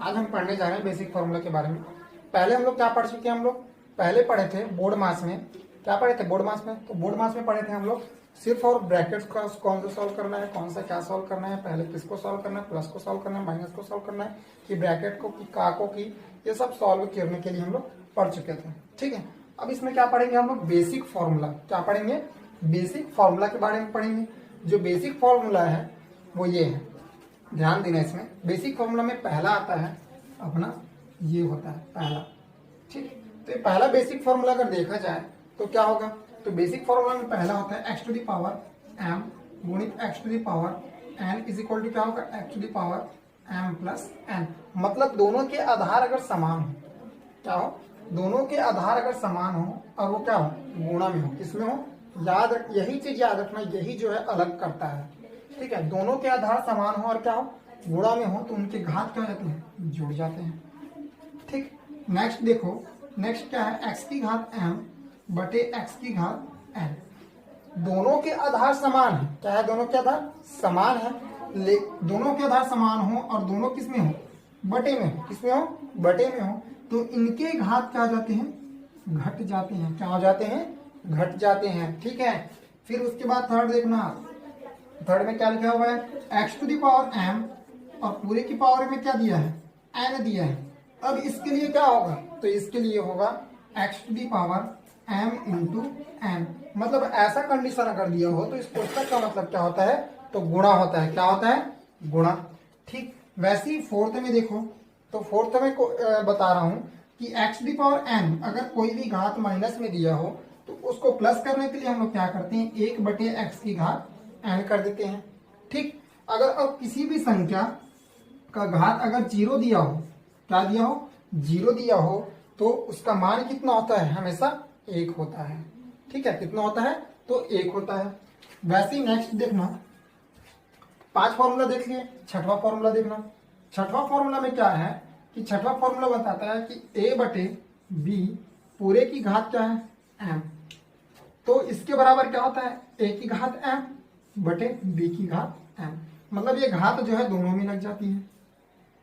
आज हम पढ़ने जा रहे हैं बेसिक फॉर्मूला के बारे में। पहले हम लोग क्या पढ़ चुके हैं, हम लोग पहले पढ़े थे बोर्ड मास में। क्या पढ़े थे बोर्ड मास में? तो बोर्ड मास में पढ़े थे हम लोग सिर्फ और ब्रैकेट्स का कौन सा सॉल्व करना है, कौन सा क्या सॉल्व करना है, पहले किसको सॉल्व करना है, प्लस को सॉल्व करना है, माइनस को सॉल्व करना है, कि ब्रैकेट को, कि का को, की, ये सब सॉल्व करने के लिए हम लोग पढ़ चुके थे। ठीक है, अब इसमें क्या पढ़ेंगे हम लोग? Basic formula. क्या पढ़ेंगे? बेसिक फॉर्मूला के बारे में पढ़ेंगे। जो बेसिक फॉर्मूला है वो ये है, ध्यान देना। इसमें बेसिक फॉर्मूला में पहला आता है अपना, ये होता है पहला। ठीक, तो ये पहला बेसिक फॉर्मूला अगर देखा जाए तो क्या होगा? तो बेसिक फॉर्मूला में पहला होता है x to the power m गुणित x to the power n is equal to क्या होगा? x to the power m plus n। मतलब दोनों के आधार अगर समान हो, क्या हो? दोनों के आधार अगर समान हो और वो क्या हो? गुणा में हो। किसमें हो? याद रख, यही चीज याद रखना, यही जो है अलग करता है। ठीक है, दोनों के आधार समान हो और क्या हो? गुणा में हो, तो उनके घात क्या हो जाते हैं? जुड़ जाते हैं। ठीक, नेक्स्ट देखो, नेक्स्ट क्या है? x की घात m बटे x की घात n। दोनों के आधार समान है। क्या है? दोनों के आधार समान है। दोनों के आधार समान हो और दोनों किस में हो? बटे में हो। किसमें हो? बटे में हो, तो इनके घात क्या हो जाते हैं? घट जाते हैं। क्या हो जाते हैं? घट जाते हैं। ठीक है, फिर उसके बाद थर्ड देखना। थर्ड में क्या लिखा हुआ है? x to the power m और पूरे की पावर में क्या दिया है? n दिया है। अब इसके लिए क्या होगा? तो इसके लिए होगा x to the power m into n। मतलब ऐसा कंडीशन अगर दिया हो तो इस कोष्टक का मतलब क्या होता है? तो गुणा होता है। क्या होता है? गुणा। ठीक, वैसे ही फोर्थ में देखो, तो फोर्थ में बता रहा हूं कि x to the power n अगर कोई भी घात माइनस में दिया हो तो उसको प्लस करने के लिए हम लोग क्या करते हैं? 1 बटे x की घात n कर देते हैं। ठीक, अगर अब किसी भी संख्या का घात अगर 0 दिया हो, क्या दिया हो? 0 दिया हो, तो उसका मान कितना होता है? हमेशा 1 होता है। ठीक है, कितना होता है? तो 1 होता है। वैसे ही नेक्स्ट देखना, 5 फॉर्मूला देख लिए, छठवां फॉर्मूला देखना। छठवां फॉर्मूला में क्या है कि छठवां फॉर्मूला बताता है कि a बटे b पूरे की घात क्या है? m। तो इसके बराबर क्या होता है? a की घात m बटे b की घात m। मतलब ये घात जो है दोनों में लग जाती है।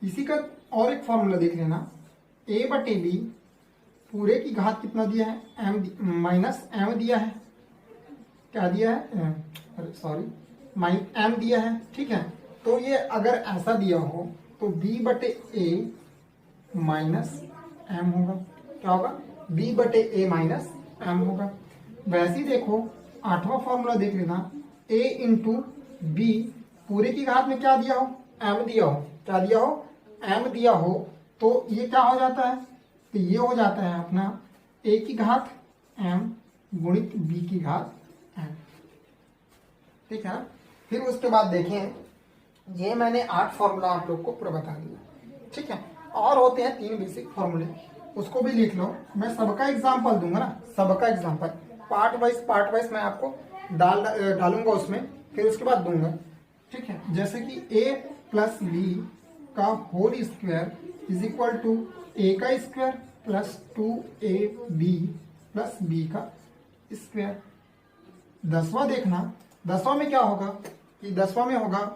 इसी का और एक फॉर्मूला देख लेना, a बटे b पूरे की घात कितना दिया है? m माइनस m दिया है। क्या दिया है? सॉरी, m दिया है। ठीक है, तो ये अगर ऐसा दिया हो तो b बटे a माइनस m होगा। क्या होगा? b बटे a माइनस m होगा। वैसे ही देखो, आठवां फॉर्मूला देख लेना, a इंटू b पूरे की घात में क्या दिया हो? m दिया हो। क्या दिया हो? m दिया हो, तो ये क्या हो जाता है? तो ये हो जाता है अपना a की घात m गुणित b की घात m। ठीक है, फिर उसके बाद देखें, ये मैंने 8 फॉर्मूला आप लोग को पूरा बता दिया। ठीक है, और होते हैं 3 बेसिक फॉर्मूले, उसको भी लिख लो। मैं सबका एग्जांपल दूंगा ना, सबका एग्जांपल पार्ट वाइज मैं आपको डालूंगा उसमें, फिर उसके बाद दूंगा। ठीक है, जैसे कि a प्लस बी का whole square is equal to a का square plus 2ab plus b का स्क्वायर। 10वां देखना, 10वां में क्या होगा कि 10वां में होगा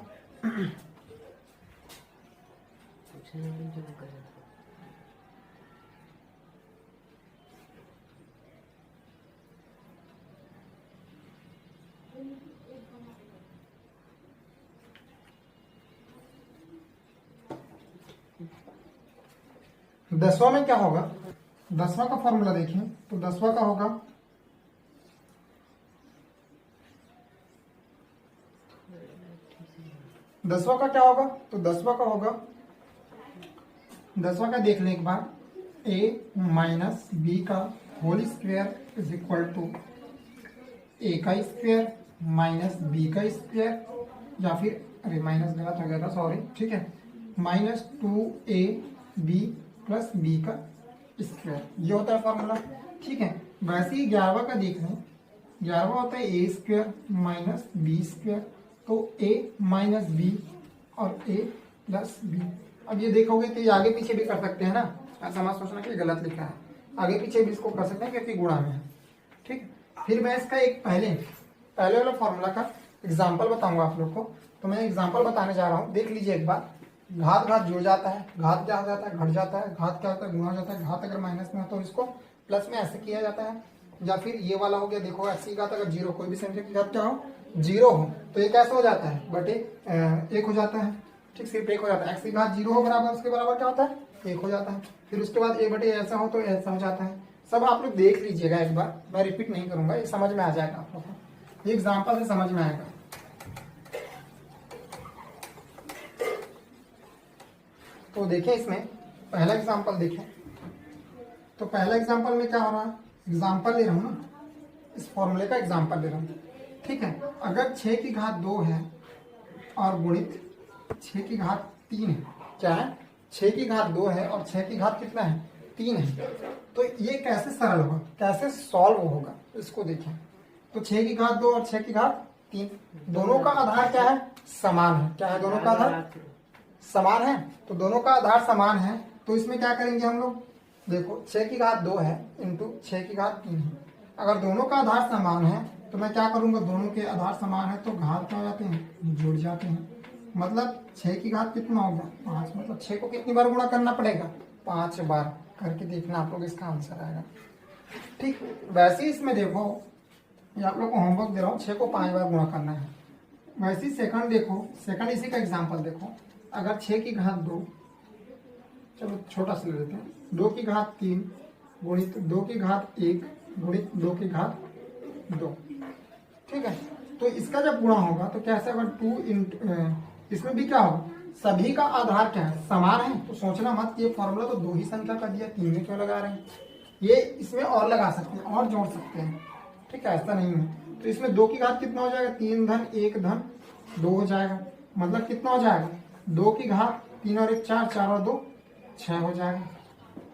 दसवां में क्या होगा? 10वां का फॉर्मूला देखें तो 10वां का होगा दसवां का क्या होगा? तो 10वां का होगा, 10वां का देख लें एक बार, a माइनस बी का whole square is equal to a का स्क्वायर माइनस b का स्क्वायर, या फिर अरे माइनस गलत हो गया था, सॉरी। ठीक है, माइनस 2ab प्लस b का स्क्वायर, ये होता है फॉर्मूला। ठीक है, वैसे ही 11वां का देख लें, 11वां होता है a square minus b square, तो a माइनस b और a प्लस b। अब ये देखोगे तो ये आगे पीछे भी कर सकते हैं ना, ऐसा मत सोचना कि गलत लिखा है, आगे पीछे भी इसको कर सकते हैं क्योंकि गुणा में है। ठीक, फिर मैं इसका एक पहले वाला फॉर्मूला का एग्जाम्पल बताऊंगा आप लोग को। तो मैं एग्जाम्पल बताने जा रहा हूँ, देख लीजिए एक बार। घात घात जुड़ जाता है, घात क्या हो जाता है, घट जाता है, घात क्या होता है, गुणा हो जाता है, घात अगर माइनस में हो तो इसको प्लस में ऐसे किया जाता है। या फिर ये वाला हो गया, देखो एक्स की घात अगर जीरो, कोई भी संख्या की घात क्या हो, जीरो हो, तो ये कैसे हो जाता है, बटे एक हो जाता है। ठीक, सिर्फ एक हो जाता है। एक्स की घात जीरो हो बराबर, उसके बराबर क्या होता है, एक हो जाता है। फिर उसके बाद ए बटे ऐसा हो तो ऐसा हो जाता है। सब आप लोग देख लीजिएगा एक बार, मैं रिपीट नहीं करूंगा, ये समझ में आ जाएगा आप लोग को, ये एग्जाम्पल से समझ में आएगा। तो देखें इसमें पहला एग्जाम्पल देखें, तो पहला एग्जाम्पल में क्या हो रहा है, एग्जाम्पल ले रहा हूँ ना, इस फॉर्मूले का एग्जाम्पल ले रहा हूँ। ठीक है, अगर 6 की घात 2 है और गुणित 6 की घात 3 है, क्या है, 6 की घात 2 है और 6 की घात कितना है, 3 है, तो ये कैसे सरल होगा, कैसे सॉल्व होगा, इसको देखें। तो 6 की घात 2 और 6 की घात 3, दोनों का आधार क्या है, समान है। क्या है, दोनों का आधार समान है, तो दोनों का आधार समान है, तो इसमें क्या करेंगे हम लोग, देखो 6 की घात 2 है इंटू 6 की घात 3 है। अगर दोनों का आधार समान है तो मैं क्या करूंगा, दोनों के आधार समान है तो घात क्या हो जाते हैं, जुड़ जाते हैं। मतलब 6 की घात कितना होगा, 5, मतलब 6 को कितनी बार गुणा करना पड़ेगा, 5 बार। करके देखना आप लोग, इसका आंसर आएगा। ठीक, वैसे ही इसमें देखो, ये आप लोग को होमवर्क दे रहा हूँ, 6 को 5 बार गुणा करना है। वैसे ही सेकंड देखो, सेकंड इसी का एग्जाम्पल देखो, अगर 6 की घात 2, चलो छोटा सा ले लेते हैं, 2 की घात 3 गुणित 2 की घात 1 गुणित 2 की घात 2। ठीक है, तो इसका जब गुणा होगा तो कैसे, अगर 2 इंटू, इसमें भी क्या होगा, सभी का आधार क्या है, समान है, तो सोचना मत ये फॉर्मूला तो 2 ही संख्या का दिया, 3 में क्यों लगा रहे हैं, ये इसमें और लगा सकते हैं और जोड़ सकते हैं। ठीक है, ऐसा नहीं है। तो इसमें 2 की घात कितना हो जाएगा, 3 धन 1 धन 2 हो जाएगा, मतलब कितना हो जाएगा, 2 की घात 3 और 1 4, 4 और 2 6 हो जाएगा,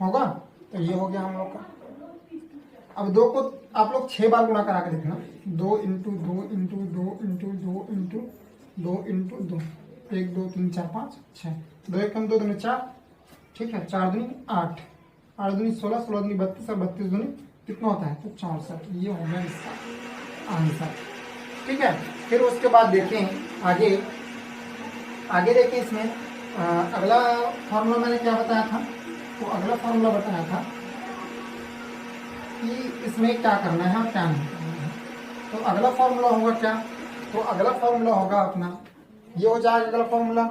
होगा। तो ये हो गया हम लोग का। अब 2 को आप लोग 6 बार गुणा करा के देखना, 2 into 2 into 2 into 2 into 2 into 2, 1 2 3 4 5 6, 2 1 2 2 4। ठीक है, 4 दूनी 8, 8 दूनी 16, 16 दूनी 32 और 32 दूनी कितना होता है, तो 64। ये हो गया इसका आंसर। ठीक है, फिर उसके बाद देखें आगे, आगे देखें इसमें अगला फॉर्मूला मैंने क्या बताया था, तो अगला फॉर्मूला बताया था कि इसमें क्या करना है और क्या नहीं करना है। तो अगला फॉर्मूला होगा क्या, तो अगला फॉर्मूला होगा अपना, ये हो जाएगा अगला फॉर्मूला।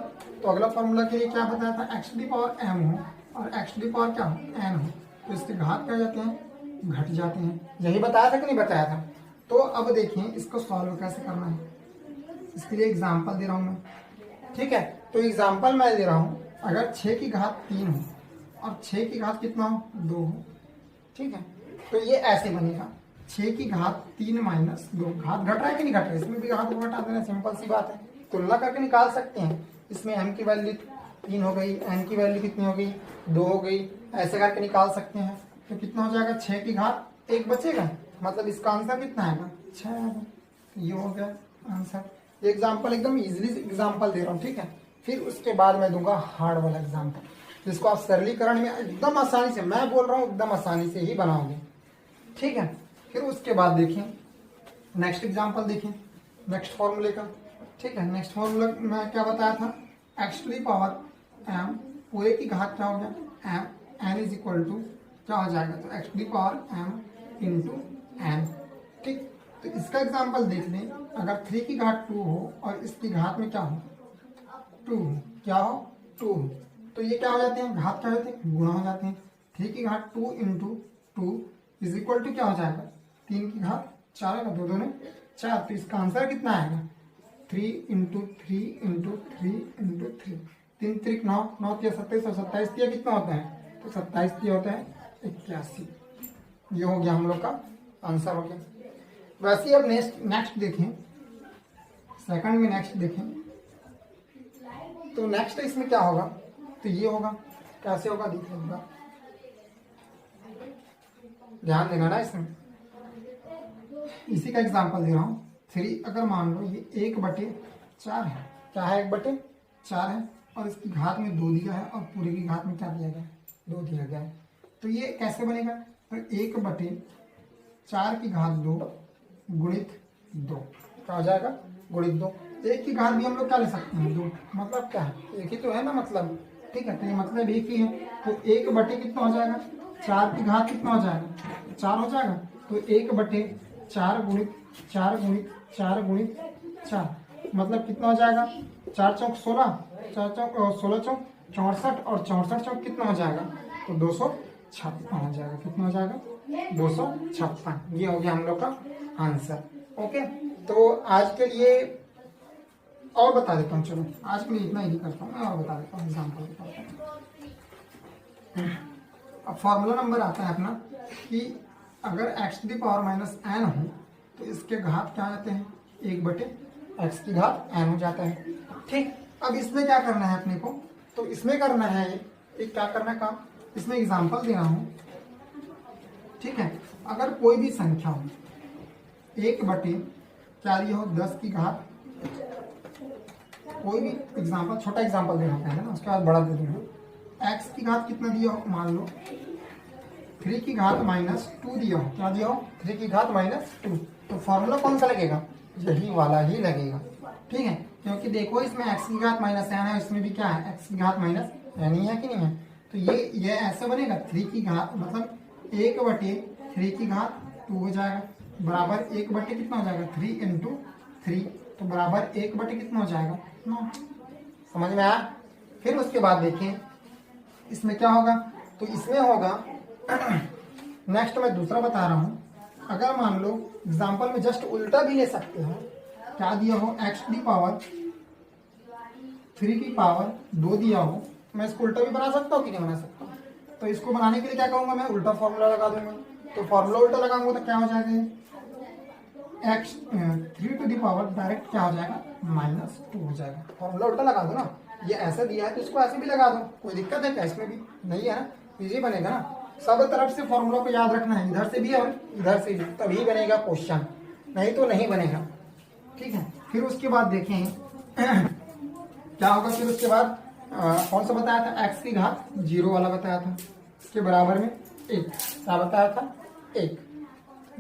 तो अगला फॉर्मूला के लिए क्या बताया था, एक्स डी पावर m हो और एक्स डी पावर क्या हो, n हो, तो इसके घात क्या जाते हैं, घट जाते हैं। यही बताया था कि नहीं बताया था। तो अब देखिए इसको सॉल्व कैसे करना है, इसके लिए एग्जाम्पल दे रहा हूँ मैं। ठीक है, तो एग्जाम्पल मैं दे रहा हूँ, अगर 6 की घात 3 हो और 6 की घात कितना हो, 2 हो। ठीक है, तो ये ऐसे बनेगा, 6 की घात 3 माइनस 2, घात घट रहा है कि नहीं घट रहा है, इसमें भी घात को घटा देना, सिंपल सी बात है, तुलना करके निकाल सकते हैं। इसमें m की वैल्यू 3 हो गई, n की वैल्यू कितनी हो गई, 2 हो गई, ऐसे करके निकाल सकते हैं। तो कितना हो जाएगा, 6 की घात 1 बचेगा, मतलब इसका आंसर कितना आएगा, 6 आएगा। तो ये हो गया आंसर। एग्जाम्पल एकदम इजिली एग्जाम्पल दे रहा हूँ। ठीक है, फिर उसके बाद मैं दूंगा हार्ड वाला एग्जाम्पल, जिसको आप सरलीकरण में एकदम आसानी से, मैं बोल रहा हूँ एकदम आसानी से ही बनाओगे। ठीक है, फिर उसके बाद देखें नेक्स्ट एग्जाम्पल, देखें नेक्स्ट फॉर्मूले का। ठीक है, नेक्स्ट फॉर्मूला में क्या बताया था, x to the power m पूरे की घात क्या हो गया, m n is equal to क्या हो जाएगा, तो x to the power m into n। ठीक, तो इसका एग्जाम्पल देख लें, अगर 3 की घात 2 हो और इसकी घात में क्या हो, 2, क्या हो 2, तो ये क्या हो जाते हैं, घात क्या हो जाते हैं, गुणा हो जाते हैं। 3 की घात 2 इंटू 2 इज इक्वल टू क्या हो जाएगा, 3 की घात 4 है, 2 2 में 4, तो इसका आंसर कितना आएगा, 3 इंटू 3 इंटू 3 इंटू 3, 3 3 9, 9 3 27 और 27 3 कितना होता है, तो 27 3 होता है 81। ये हो गया हम लोग का आंसर हो गया। वैसे ही अब नेक्स्ट देखें, सेकंड में नेक्स्ट देखें, तो नेक्स्ट इसमें क्या होगा, तो ये होगा, कैसे होगा देखिएगा, ध्यान देना ना इसमें, इसी का एग्जांपल दे रहा हूँ। 3 अगर मान लो ये 1/4 है, क्या है 1/4 है, और इसकी घात में 2 दिया है और पूरे की घात में क्या दिया गया है, 2 दिया गया है। तो ये कैसे बनेगा, तो 1/4 की घात 2 गुणित 2 क्या हो जाएगा, गुणित 2। एक की घात भी हम लोग क्या ले सकते हैं, 2। मतलब क्या है, एक ही तो है ना मतलब, ठीक है, तो ये मतलब एक ही है। तो 1 कितना हो जाएगा, 4 की घात कितना हो जाएगा, 4 हो जाएगा। तो 1/4 गुणित 4 गुणित 4 गुणित 4 मतलब कितना हो जाएगा, 4 चौक 16, 4 चौक 16 चौक 64 और 64 चौक कितना हो जाएगा, तो 256 हो जाएगा। कितना हो जाएगा, 256। ये हो गया हम लोग का आंसर। ओके, तो आज के लिए और बता देता हूँ, चलो आज के लिए इतना ही करता हूँ मैं, और बता देता हूँ एग्जाम्पल बताता हूँ। अब फॉर्मूला नंबर आता है अपना कि अगर x⁻n हो तो इसके घात क्या आते हैं, 1/x की घात n हो जाता है। ठीक, अब इसमें क्या करना है अपने को, तो इसमें करना है एक क्या करना है काम, इसमें एग्जाम्पल दे रहा हूँ। ठीक है, अगर कोई भी संख्या हो 1/, क्या दिया हो, 10 की घात, कोई भी एग्जाम्पल, छोटा एग्जाम्पल देना पहले ना, उसके बाद बड़ा दे दूंगा। x की घात कितना दिया हो, मान लो 3 की घात -2 दिया हो, क्या दिया हो, 3 की घात -2। तो फॉर्मूला कौन सा लगेगा, यही वाला ही लगेगा। ठीक है, क्योंकि देखो इसमें x की घात -n है, इसमें भी क्या है, x की घात -n ही है कि नहीं है। तो ये ऐसे बनेगा, 3 की घात मतलब 1/3 की घात 2 हो जाएगा, बराबर 1/, कितना हो जाएगा, 3 × 3, तो बराबर 1/, कितना हो जाएगा, 9। समझ में आया। फिर उसके बाद देखिए इसमें क्या होगा, तो इसमें होगा नेक्स्ट मैं दूसरा बता रहा हूं। अगर मान लो एग्जाम्पल में जस्ट उल्टा भी ले सकते हो, क्या दिया हो, x⁻3 की पावर 2 दिया हो, मैं इसको उल्टा भी बना सकता हूँ कि नहीं बना सकता। तो इसको बनाने के लिए क्या करूंगा, मैं उल्टा फॉर्मूला लगा दूंगा। तो फॉर्मूला उल्टा लगाऊंगा तो क्या हो जाएगा, x3 डायरेक्ट क्या हो जाएगा, -2 हो जाएगा। फॉर्मूला उल्टा लगा दो ना, ये ऐसे दिया है तो इसको ऐसे भी लगा दो, कोई दिक्कत है क्या इसमें भी, नहीं है ना, इजी बनेगा ना। सब तरफ से फॉर्मूला को याद रखना है, इधर से भी और इधर से भी, तभी बनेगा क्वेश्चन, नहीं तो नहीं बनेगा। ठीक है, फिर उसके बाद देखें क्या होगा। फिर उसके बाद कौन सा बताया था, x की घात 0 वाला बताया था, इसके बराबर में 1, क्या बताया था, 1।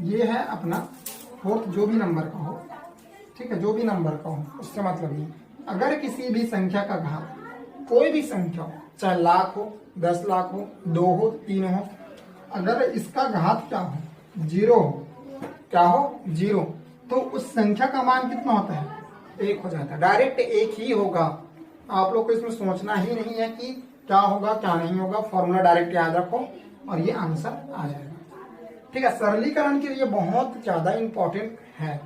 ये है अपना फोर्थ, जो भी नंबर का हो, ठीक है, जो भी नंबर का हो उससे मतलब नहीं। अगर किसी भी संख्या का घात, कोई भी संख्या हो, चाहे लाख हो, 10 लाख हो, 2 हो, 3 हो, अगर इसका घात क्या हो, 0 हो, क्या हो, 0, तो उस संख्या का मान कितना होता है, 1 हो जाता है, डायरेक्ट 1 ही होगा। आप लोग को इसमें सोचना ही नहीं है कि क्या होगा क्या नहीं होगा, फॉर्मूला डायरेक्ट याद रखो और ये आंसर आ जाएगा। ठीक है, सरलीकरण के लिए बहुत ज्यादा इंपॉर्टेंट है,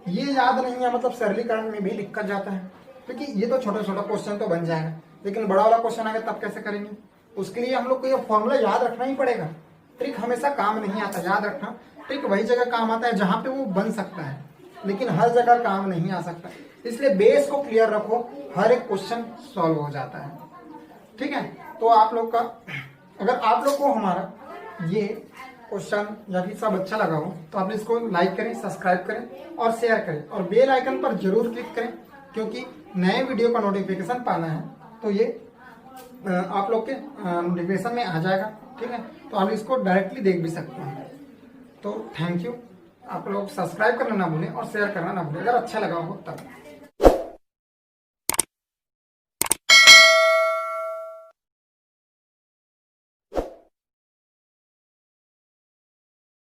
ये याद नहीं है मतलब सरलीकरण में भी दिक्कत जाता है, क्योंकि ये तो छोटा छोटा क्वेश्चन तो बन जाएगा, लेकिन बड़ा वाला क्वेश्चन आएगा तब कैसे करेंगे। उसके लिए हम लोग को ये फॉर्मूला याद रखना ही पड़ेगा। ट्रिक हमेशा काम नहीं आता, याद रखना, ट्रिक वही जगह काम आता है जहां पे वो बन सकता है, लेकिन हर जगह काम नहीं आ सकता। इसलिए बेस को क्लियर रखो, हर एक क्वेश्चन सॉल्व हो जाता है। ठीक है, तो आप लोग का, अगर आप लोग को हमारा ये क्वेश्चन या फिर सब अच्छा लगा हो तो आप इसको लाइक करें, सब्सक्राइब करें और शेयर करें, और बेल आइकन पर जरूर क्लिक करें, क्योंकि नए वीडियो का नोटिफिकेशन पाना है तो ये आप लोग के नोटिफिकेशन में आ जाएगा। ठीक है, तो आप इसको डायरेक्टली देख भी सकते हैं। तो थैंक यू, आप लोग सब्सक्राइब करना ना भूलें और शेयर करना ना भूलें अगर अच्छा लगा हो तब।